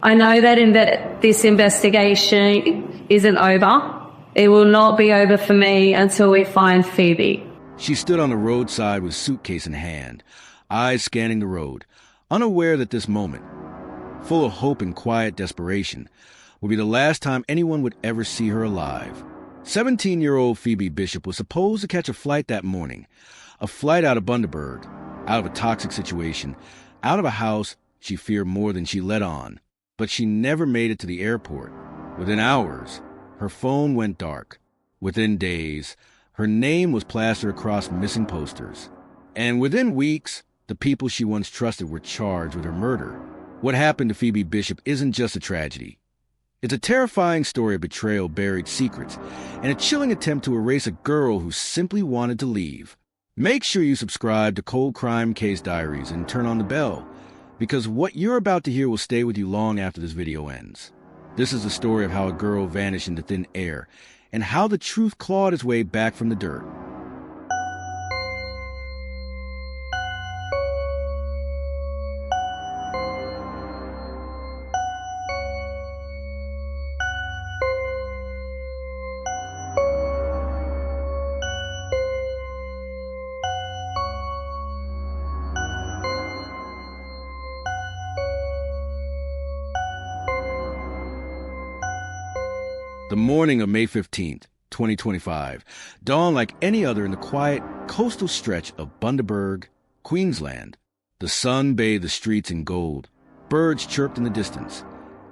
I know that this investigation isn't over. It will not be over for me until we find Phoebe. She stood on the roadside with suitcase in hand, eyes scanning the road, unaware that this moment, full of hope and quiet desperation, would be the last time anyone would ever see her alive. 17-year-old Phoebe Bishop was supposed to catch a flight that morning, a flight out of Bundaberg, out of a toxic situation, out of a house she feared more than she let on. But she never made it to the airport. Within hours, her phone went dark. Within days, her name was plastered across missing posters. And within weeks, the people she once trusted were charged with her murder. What happened to Phoebe Bishop isn't just a tragedy. It's a terrifying story of betrayal, buried secrets, and a chilling attempt to erase a girl who simply wanted to leave. Make sure you subscribe to Cold Crime Case Diaries and turn on the bell, because what you're about to hear will stay with you long after this video ends. This is the story of how a girl vanished into thin air, and how the truth clawed its way back from the dirt. The morning of May 15th, 2025, dawned like any other in the quiet coastal stretch of Bundaberg, Queensland. The sun bathed the streets in gold, birds chirped in the distance,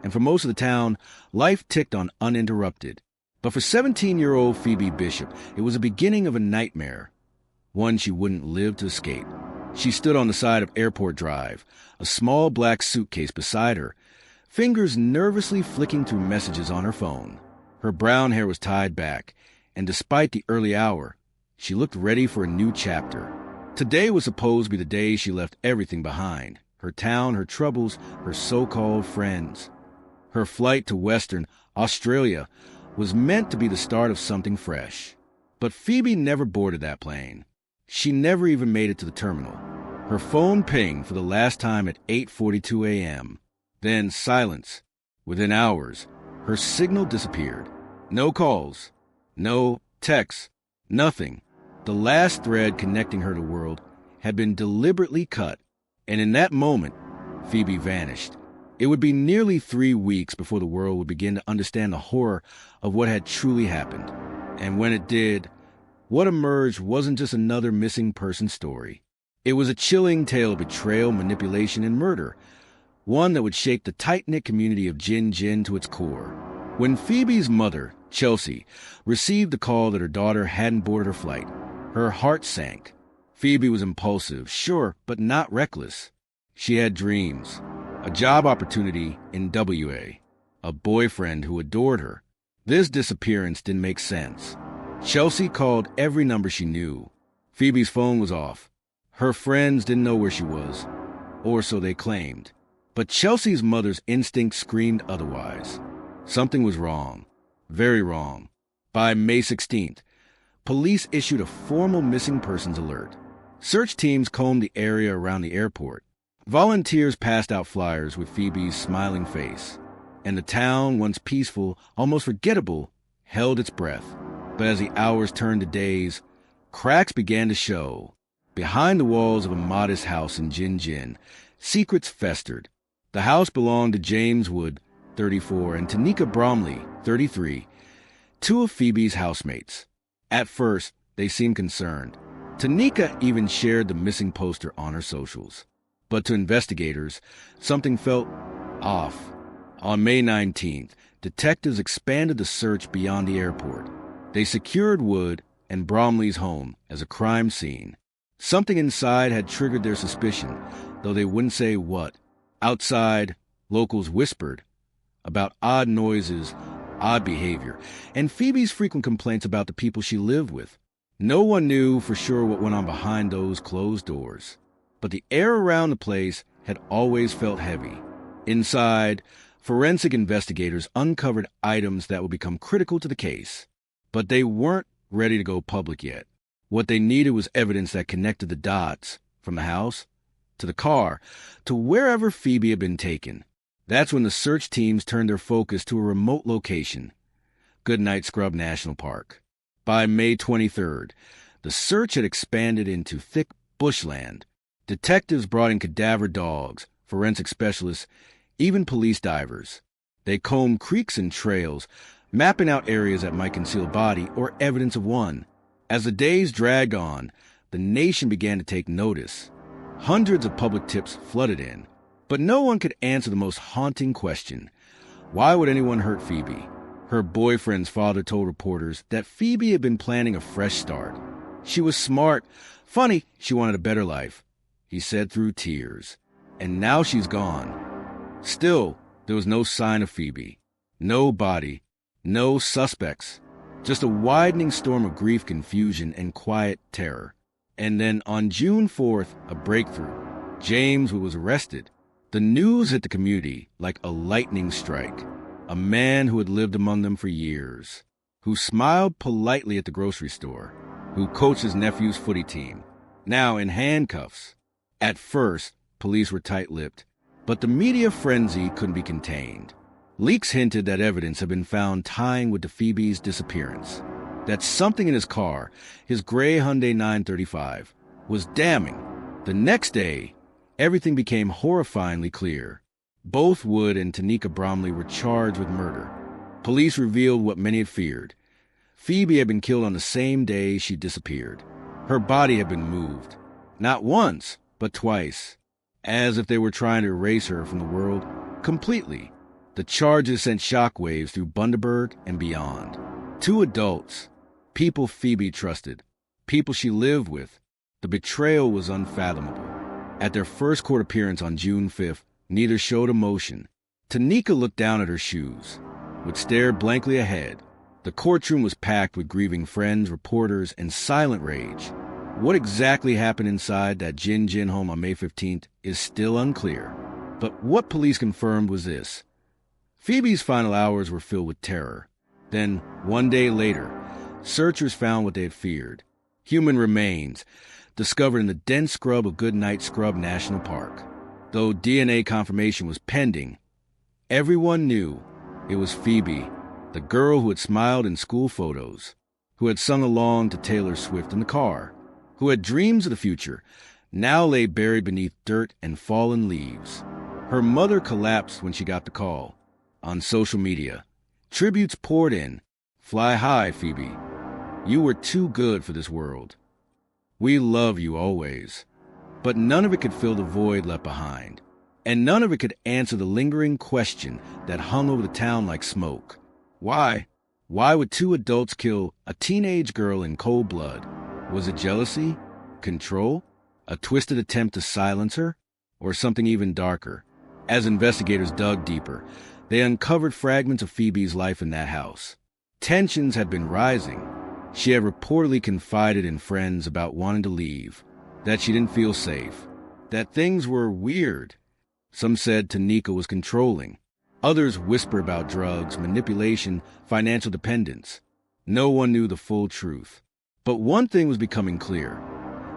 and for most of the town, life ticked on uninterrupted. But for 17-year-old Phoebe Bishop, it was the beginning of a nightmare, one she wouldn't live to escape. She stood on the side of Airport Drive, a small black suitcase beside her, fingers nervously flicking through messages on her phone. Her brown hair was tied back, and despite the early hour, she looked ready for a new chapter. Today was supposed to be the day she left everything behind: her town, her troubles, her so-called friends. Her flight to Western Australia was meant to be the start of something fresh. But Phoebe never boarded that plane. She never even made it to the terminal. Her phone pinged for the last time at 8:42 a.m. Then silence. Within hours, her signal disappeared. No calls, no texts, nothing. The last thread connecting her to the world had been deliberately cut, and in that moment, Phoebe vanished. It would be nearly 3 weeks before the world would begin to understand the horror of what had truly happened. And when it did, what emerged wasn't just another missing person story. It was a chilling tale of betrayal, manipulation, and murder, one that would shake the tight-knit community of Jin Jin to its core. When Phoebe's mother, Chelsea, received the call that her daughter hadn't boarded her flight, her heart sank. Phoebe was impulsive, sure, but not reckless. She had dreams, a job opportunity in WA, a boyfriend who adored her. This disappearance didn't make sense. Chelsea called every number she knew. Phoebe's phone was off. Her friends didn't know where she was, or so they claimed. But Chelsea's mother's instinct screamed otherwise. Something was wrong, very wrong. By May 16th, police issued a formal missing persons alert. Search teams combed the area around the airport. Volunteers passed out flyers with Phoebe's smiling face. And the town, once peaceful, almost forgettable, held its breath. But as the hours turned to days, cracks began to show. Behind the walls of a modest house in Jin Jin, secrets festered. The house belonged to James Wood, 34, and Tanika Bromley, 33, two of Phoebe's housemates. At first, they seemed concerned. Tanika even shared the missing poster on her socials. But to investigators, something felt off. On May 19th, detectives expanded the search beyond the airport. They secured Wood and Bromley's home as a crime scene. Something inside had triggered their suspicion, though they wouldn't say what. Outside, locals whispered about odd noises, odd behavior, and Phoebe's frequent complaints about the people she lived with. No one knew for sure what went on behind those closed doors. But the air around the place had always felt heavy. Inside, forensic investigators uncovered items that would become critical to the case. But they weren't ready to go public yet. What they needed was evidence that connected the dots from the house to the car to wherever Phoebe had been taken. That's when the search teams turned their focus to a remote location, Goodnight Scrub National Park. By May 23rd, the search had expanded into thick bushland. Detectives brought in cadaver dogs, forensic specialists, even police divers. They combed creeks and trails, mapping out areas that might conceal a body or evidence of one. As the days dragged on, the nation began to take notice. Hundreds of public tips flooded in, but no one could answer the most haunting question. Why would anyone hurt Phoebe? Her boyfriend's father told reporters that Phoebe had been planning a fresh start. She was smart, funny, she wanted a better life, he said through tears. And now she's gone. Still, there was no sign of Phoebe. No body. No suspects. Just a widening storm of grief, confusion, and quiet terror. And then on June 4th, a breakthrough. James was arrested. The news hit the community like a lightning strike. A man who had lived among them for years, who smiled politely at the grocery store, who coached his nephew's footy team, now in handcuffs. At first, police were tight-lipped, but the media frenzy couldn't be contained. Leaks hinted that evidence had been found tying with the Phoebe's disappearance, that something in his car, his gray Hyundai 935, was damning. The next day, everything became horrifyingly clear. Both Wood and Tanika Bromley were charged with murder. Police revealed what many had feared. Phoebe had been killed on the same day she disappeared. Her body had been moved, not once, but twice, as if they were trying to erase her from the world completely. The charges sent shockwaves through Bundaberg and beyond. 2 adults, people Phoebe trusted, people she lived with. The betrayal was unfathomable. At their first court appearance on June 5th, neither showed emotion. Tanika looked down at her shoes, would stare blankly ahead. The courtroom was packed with grieving friends, reporters, and silent rage. What exactly happened inside that Jin home on May 15th is still unclear. But what police confirmed was this. Phoebe's final hours were filled with terror. Then, one day later, searchers found what they had feared. Human remains, discovered in the dense scrub of Goodnight Scrub National Park. Though DNA confirmation was pending, everyone knew it was Phoebe, the girl who had smiled in school photos, who had sung along to Taylor Swift in the car, who had dreams of the future, now lay buried beneath dirt and fallen leaves. Her mother collapsed when she got the call. On social media, tributes poured in. Fly high, Phoebe. You were too good for this world. We love you always. But none of it could fill the void left behind. And none of it could answer the lingering question that hung over the town like smoke. Why? Why would 2 adults kill a teenage girl in cold blood? Was it jealousy? Control? A twisted attempt to silence her? Or something even darker? As investigators dug deeper, they uncovered fragments of Phoebe's life in that house. Tensions had been rising. She had reportedly confided in friends about wanting to leave, that she didn't feel safe, that things were weird. Some said Tanika was controlling. Others whispered about drugs, manipulation, financial dependence. No one knew the full truth. But one thing was becoming clear.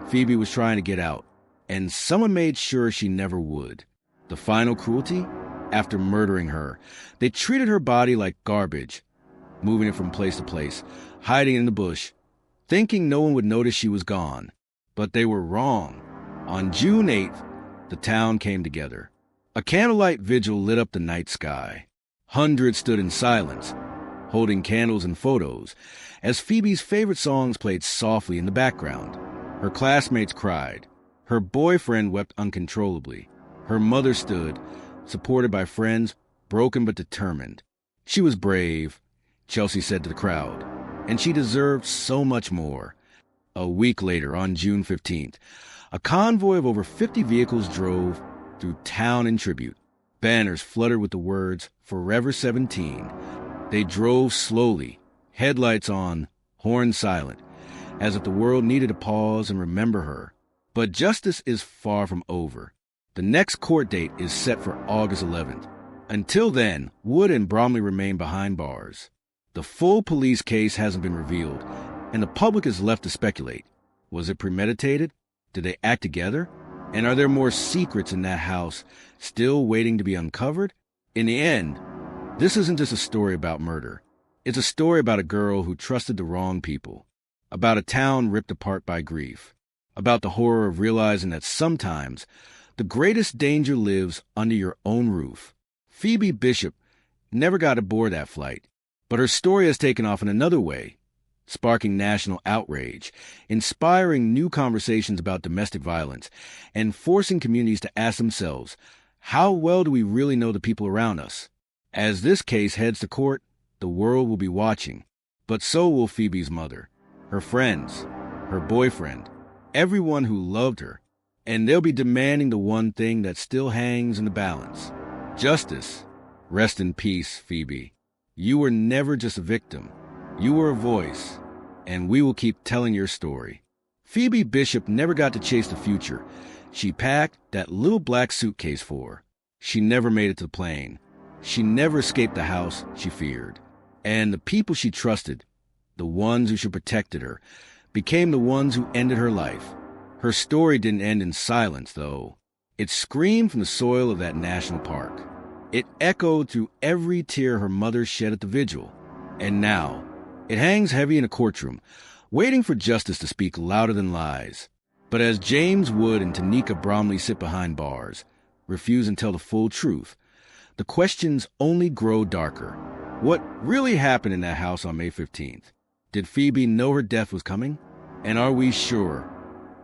Phoebe was trying to get out, and someone made sure she never would. The final cruelty? After murdering her, they treated her body like garbage, moving it from place to place, hiding in the bush, thinking no one would notice she was gone. But they were wrong. On June 8th, the town came together. A candlelight vigil lit up the night sky. Hundreds stood in silence, holding candles and photos, as Phoebe's favorite songs played softly in the background. Her classmates cried. Her boyfriend wept uncontrollably. Her mother stood, supported by friends, broken but determined. She was brave, Chelsea said to the crowd, and she deserved so much more. A week later, on June 15th, a convoy of over 50 vehicles drove through town in tribute. Banners fluttered with the words, Forever 17. They drove slowly, headlights on, horns silent, as if the world needed to pause and remember her. But justice is far from over. The next court date is set for August 11th. Until then, Wood and Bromley remain behind bars. The full police case hasn't been revealed, and the public is left to speculate. Was it premeditated? Did they act together? And are there more secrets in that house still waiting to be uncovered? In the end, this isn't just a story about murder. It's a story about a girl who trusted the wrong people, about a town ripped apart by grief, about the horror of realizing that sometimes the greatest danger lives under your own roof. Phoebe Bishop never got aboard that flight, but her story has taken off in another way, sparking national outrage, inspiring new conversations about domestic violence, and forcing communities to ask themselves, how well do we really know the people around us? As this case heads to court, the world will be watching, but so will Phoebe's mother, her friends, her boyfriend, everyone who loved her, and they'll be demanding the one thing that still hangs in the balance: justice. Rest in peace, Phoebe. You were never just a victim. You were a voice, and we will keep telling your story. Phoebe Bishop never got to chase the future. She packed that little black suitcase for her. She never made it to the plane. She never escaped the house she feared. And the people she trusted, the ones who should protected her, became the ones who ended her life. Her story didn't end in silence, though. It screamed from the soil of that national park. It echoed through every tear her mother shed at the vigil. And now, it hangs heavy in a courtroom, waiting for justice to speak louder than lies. But as James Wood and Tanika Bromley sit behind bars, refuse and tell the full truth, the questions only grow darker. What really happened in that house on May 15th? Did Phoebe know her death was coming? And are we sure,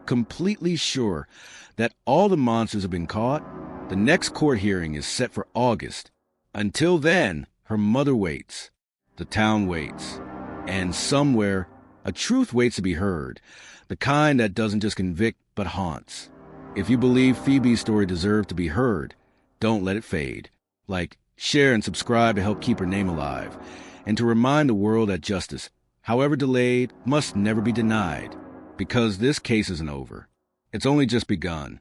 completely sure, that all the monsters have been caught? The next court hearing is set for August. Until then, her mother waits. The town waits. And somewhere, a truth waits to be heard. The kind that doesn't just convict, but haunts. If you believe Phoebe's story deserved to be heard, don't let it fade. Like, share, and subscribe to help keep her name alive, and to remind the world that justice, however delayed, must never be denied. Because this case isn't over. It's only just begun.